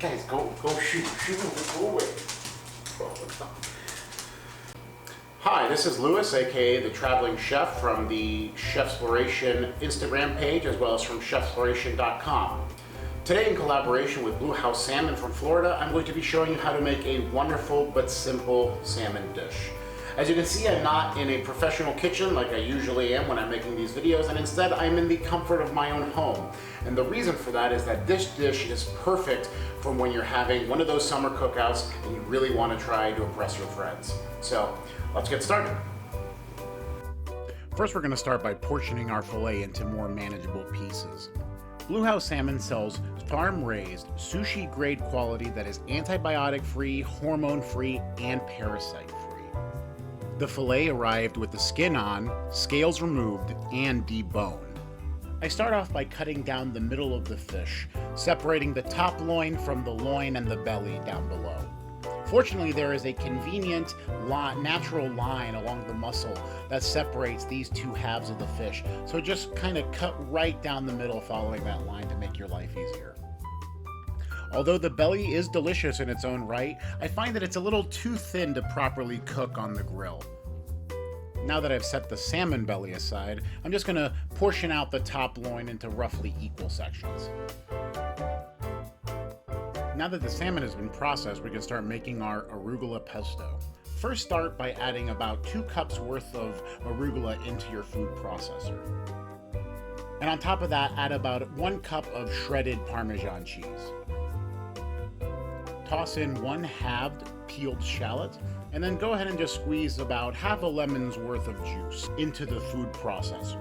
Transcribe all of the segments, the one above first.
Guys, go shoot, go away. Hi, this is Louis, aka the Traveling Chef from the Chefsploration Instagram page, as well as from chefsploration.com. Today, in collaboration with Bluehouse Salmon from Florida, I'm going to be showing you how to make a wonderful but simple salmon dish. As you can see, I'm not in a professional kitchen like I usually am when I'm making these videos, and instead I'm in the comfort of my own home. And the reason for that is that this dish is perfect for when you're having one of those summer cookouts and you really want to try to impress your friends. So let's get started. First, we're going to start by portioning our fillet into more manageable pieces. Bluehouse Salmon sells farm-raised, sushi-grade quality that is antibiotic-free, hormone-free, and parasite-free. The fillet arrived with the skin on, scales removed, and deboned. I start off by cutting down the middle of the fish, separating the top loin from the loin and the belly down below. Fortunately, there is a convenient natural line along the muscle that separates these two halves of the fish, so just kind of cut right down the middle following that line to make your life easier. Although the belly is delicious in its own right, I find that it's a little too thin to properly cook on the grill. Now that I've set the salmon belly aside, I'm just going to portion out the top loin into roughly equal sections. Now that the salmon has been processed, we can start making our Arugula Pesto. First, start by adding about 2 cups worth of arugula into your food processor. And on top of that, add about 1 cup of shredded Parmesan cheese. Toss in 1 halved peeled shallot, and then go ahead and just squeeze about half a lemon's worth of juice into the food processor.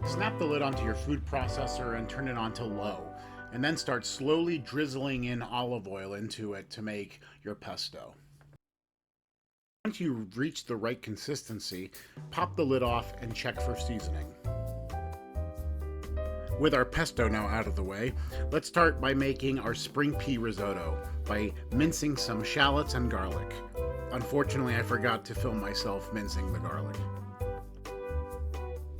Snap the lid onto your food processor and turn it on to low, and then start slowly drizzling in olive oil into it to make your pesto. Once you've reached the right consistency, pop the lid off and check for seasoning. With our pesto now out of the way, let's start by making our spring pea risotto by mincing some shallots and garlic. Unfortunately, I forgot to film myself mincing the garlic.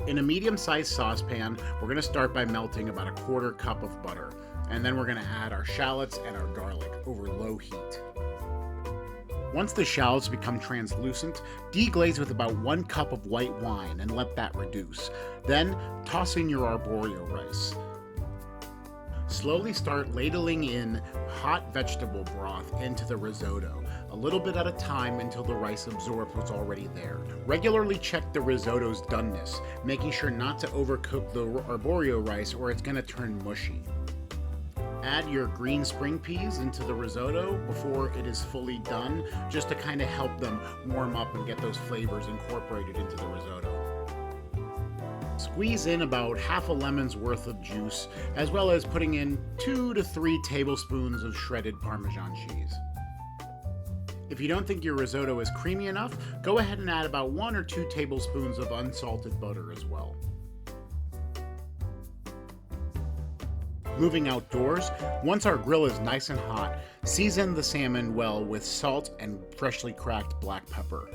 In a medium-sized saucepan, we're going to start by melting about 1/4 cup of butter, and then we're going to add our shallots and our garlic over low heat. Once the shallots become translucent, deglaze with about 1 cup of white wine and let that reduce. Then toss in your arborio rice. Slowly start ladling in hot vegetable broth into the risotto, a little bit at a time until the rice absorbs what's already there. Regularly check the risotto's doneness, making sure not to overcook the arborio rice or it's going to turn mushy. Add your green spring peas into the risotto before it is fully done, just to kind of help them warm up and get those flavors incorporated into the risotto. Squeeze in about half a lemon's worth of juice, as well as putting in 2 to 3 tablespoons of shredded Parmesan cheese. If you don't think your risotto is creamy enough, go ahead and add about 1 or 2 tablespoons of unsalted butter as well. Moving outdoors, once our grill is nice and hot, season the salmon well with salt and freshly cracked black pepper.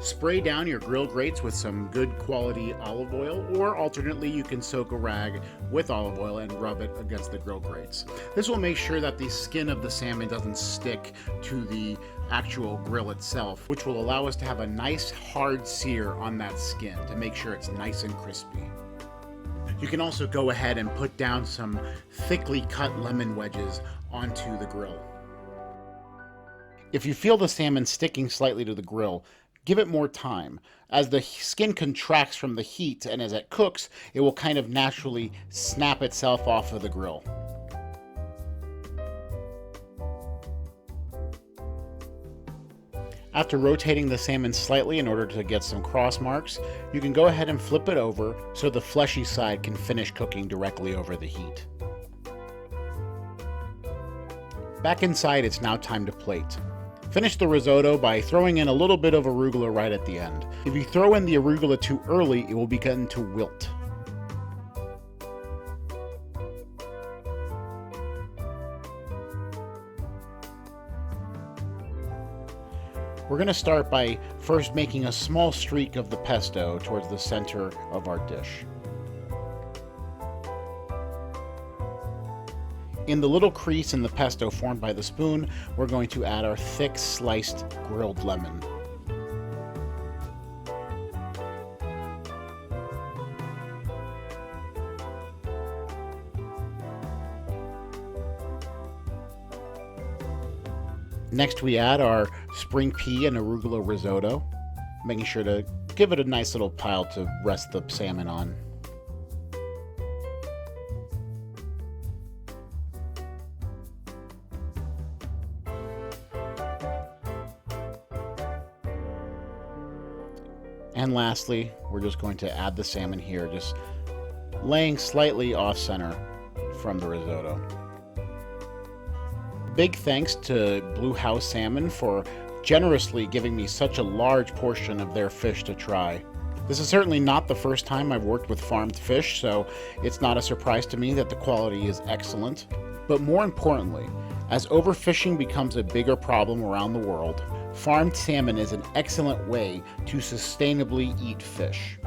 Spray down your grill grates with some good quality olive oil, or alternately you can soak a rag with olive oil and rub it against the grill grates. This will make sure that the skin of the salmon doesn't stick to the actual grill itself, which will allow us to have a nice hard sear on that skin to make sure it's nice and crispy. You can also go ahead and put down some thickly cut lemon wedges onto the grill. If you feel the salmon sticking slightly to the grill, give it more time. As the skin contracts from the heat and as it cooks, it will kind of naturally snap itself off of the grill. After rotating the salmon slightly in order to get some cross marks, you can go ahead and flip it over so the fleshy side can finish cooking directly over the heat. Back inside, it's now time to plate. Finish the risotto by throwing in a little bit of arugula right at the end. If you throw in the arugula too early, it will begin to wilt. We're going to start by first making a small streak of the pesto towards the center of our dish. In the little crease in the pesto formed by the spoon, we're going to add our thick sliced grilled lemon. Next we add our spring pea and arugula risotto, making sure to give it a nice little pile to rest the salmon on. And lastly, we're just going to add the salmon here, just laying slightly off center from the risotto. Big thanks to Bluehouse Salmon for generously giving me such a large portion of their fish to try. This is certainly not the first time I've worked with farmed fish, so it's not a surprise to me that the quality is excellent. But more importantly, as overfishing becomes a bigger problem around the world, farmed salmon is an excellent way to sustainably eat fish.